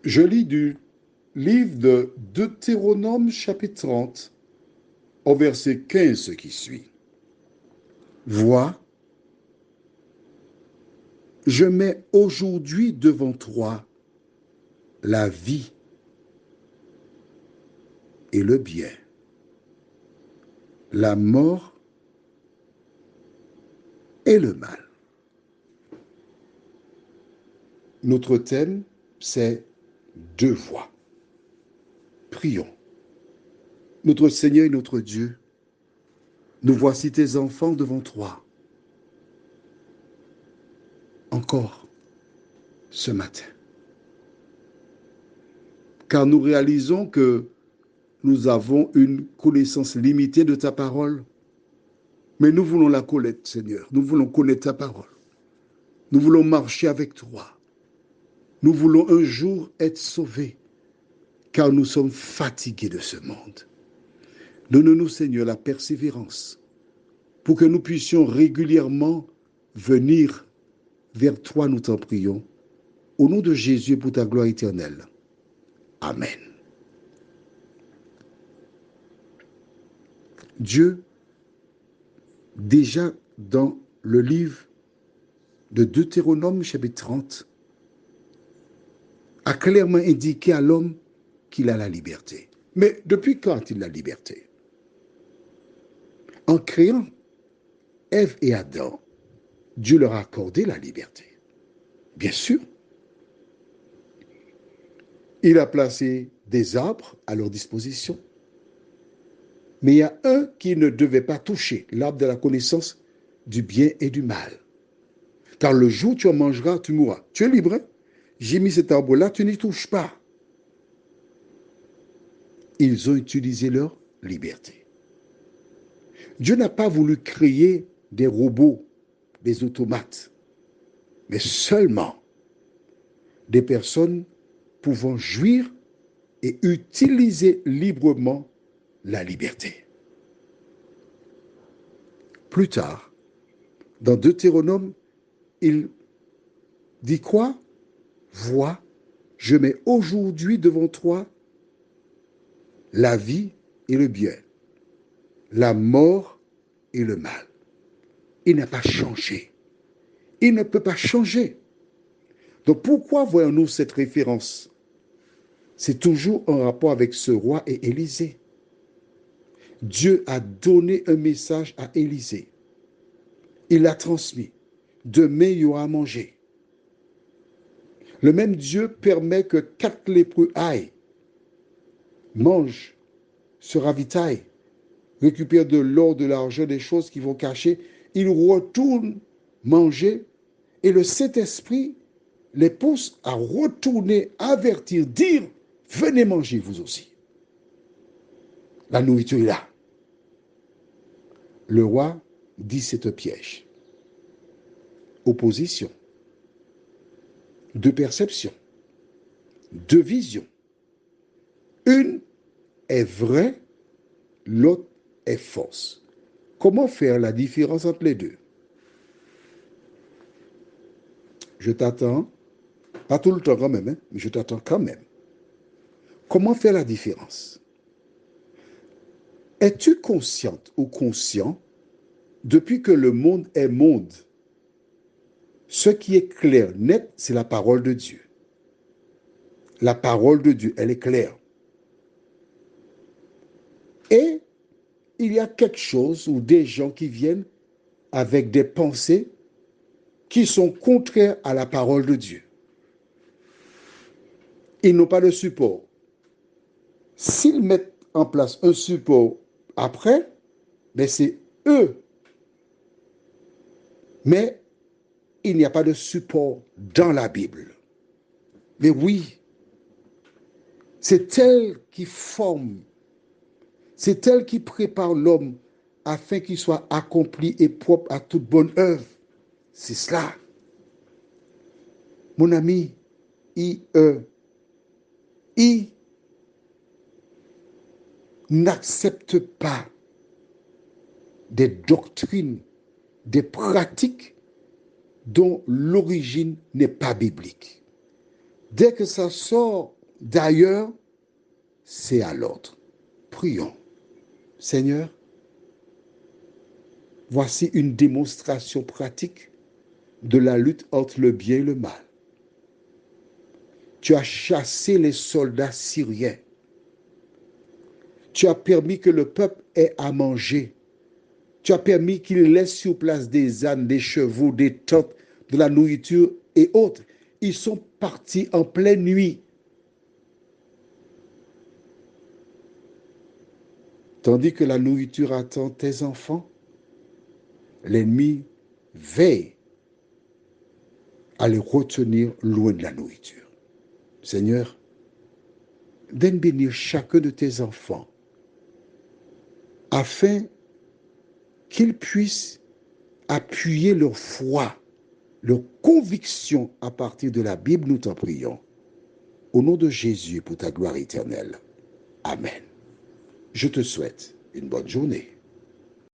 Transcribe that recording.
Je lis du livre de Deutéronome chapitre 30 au verset 15 qui suit. Vois, je mets aujourd'hui devant toi la vie et le bien, la mort et le mal. Notre thème, c'est deux voies. Prions. Notre Seigneur et notre Dieu, nous voici tes enfants devant toi. Encore ce matin. Car nous réalisons que nous avons une connaissance limitée de ta parole. Mais nous voulons la connaître, Seigneur. Nous voulons connaître ta parole. Nous voulons marcher avec toi. Nous voulons un jour être sauvés, car nous sommes fatigués de ce monde. Donne-nous, Seigneur, la persévérance pour que nous puissions régulièrement venir vers toi, nous t'en prions. Au nom de Jésus, pour ta gloire éternelle. Amen. Dieu, déjà dans le livre de Deutéronome, chapitre 30, a clairement indiqué à l'homme qu'il a la liberté. Mais depuis quand a-t-il la liberté? En créant Ève et Adam, Dieu leur a accordé la liberté. Bien sûr. Il a placé des arbres à leur disposition. Mais il y a un qui ne devait pas toucher, l'arbre de la connaissance du bien et du mal. Car le jour où tu en mangeras, tu mourras. Tu es libre. J'ai mis cet arbre-là, tu n'y touches pas. Ils ont utilisé leur liberté. Dieu n'a pas voulu créer des robots, des automates, mais seulement des personnes pouvant jouir et utiliser librement la liberté. Plus tard, dans Deutéronome, il dit quoi? Vois, je mets aujourd'hui devant toi la vie et le bien, la mort et le mal. Il n'a pas changé. Il ne peut pas changer. Donc pourquoi voyons-nous cette référence? C'est toujours en rapport avec ce roi et Élisée. Dieu a donné un message à Élisée. Il l'a transmis. Demain, il y aura à manger. Le même Dieu permet que 4 lépreux aillent, mangent, se ravitaillent, récupèrent de l'or, de l'argent, des choses qu'ils vont cacher. Ils retournent manger et le Saint-Esprit les pousse à retourner, avertir, dire, venez manger vous aussi. La nourriture est là. Le roi dit c'est un piège. Opposition, deux perceptions, deux visions. Une est vraie, l'autre est fausse. Comment faire la différence entre les deux? Je t'attends, pas tout le temps quand même, mais je t'attends quand même. Comment faire la différence? Es-tu consciente ou conscient, depuis que le monde est monde, ce qui est clair, net, c'est la parole de Dieu. La parole de Dieu, elle est claire. Et il y a quelque chose ou des gens qui viennent avec des pensées qui sont contraires à la parole de Dieu. Ils n'ont pas de support. S'ils mettent en place un support après, ben c'est eux. Mais il n'y a pas de support dans la Bible. Mais oui, c'est elle qui forme, c'est elle qui prépare l'homme afin qu'il soit accompli et propre à toute bonne œuvre. C'est cela. Mon ami, il n'accepte pas des doctrines, des pratiques dont l'origine n'est pas biblique. Dès que ça sort D'ailleurs, c'est à l'ordre. Prions. Seigneur, voici une démonstration pratique de la lutte entre le bien et le mal. Tu as chassé les soldats syriens. Tu as permis que le peuple ait à manger. Tu as permis qu'il laisse sur place des ânes, des chevaux, des tentes, de la nourriture et autres. Ils sont partis en pleine nuit. Tandis que la nourriture attend tes enfants, l'ennemi veille à les retenir loin de la nourriture. Seigneur, donne bénir chacun de tes enfants afin qu'ils puissent appuyer leur foi, leur conviction à partir de la Bible, nous t'en prions. Au nom de Jésus, pour ta gloire éternelle. Amen. Je te souhaite une bonne journée.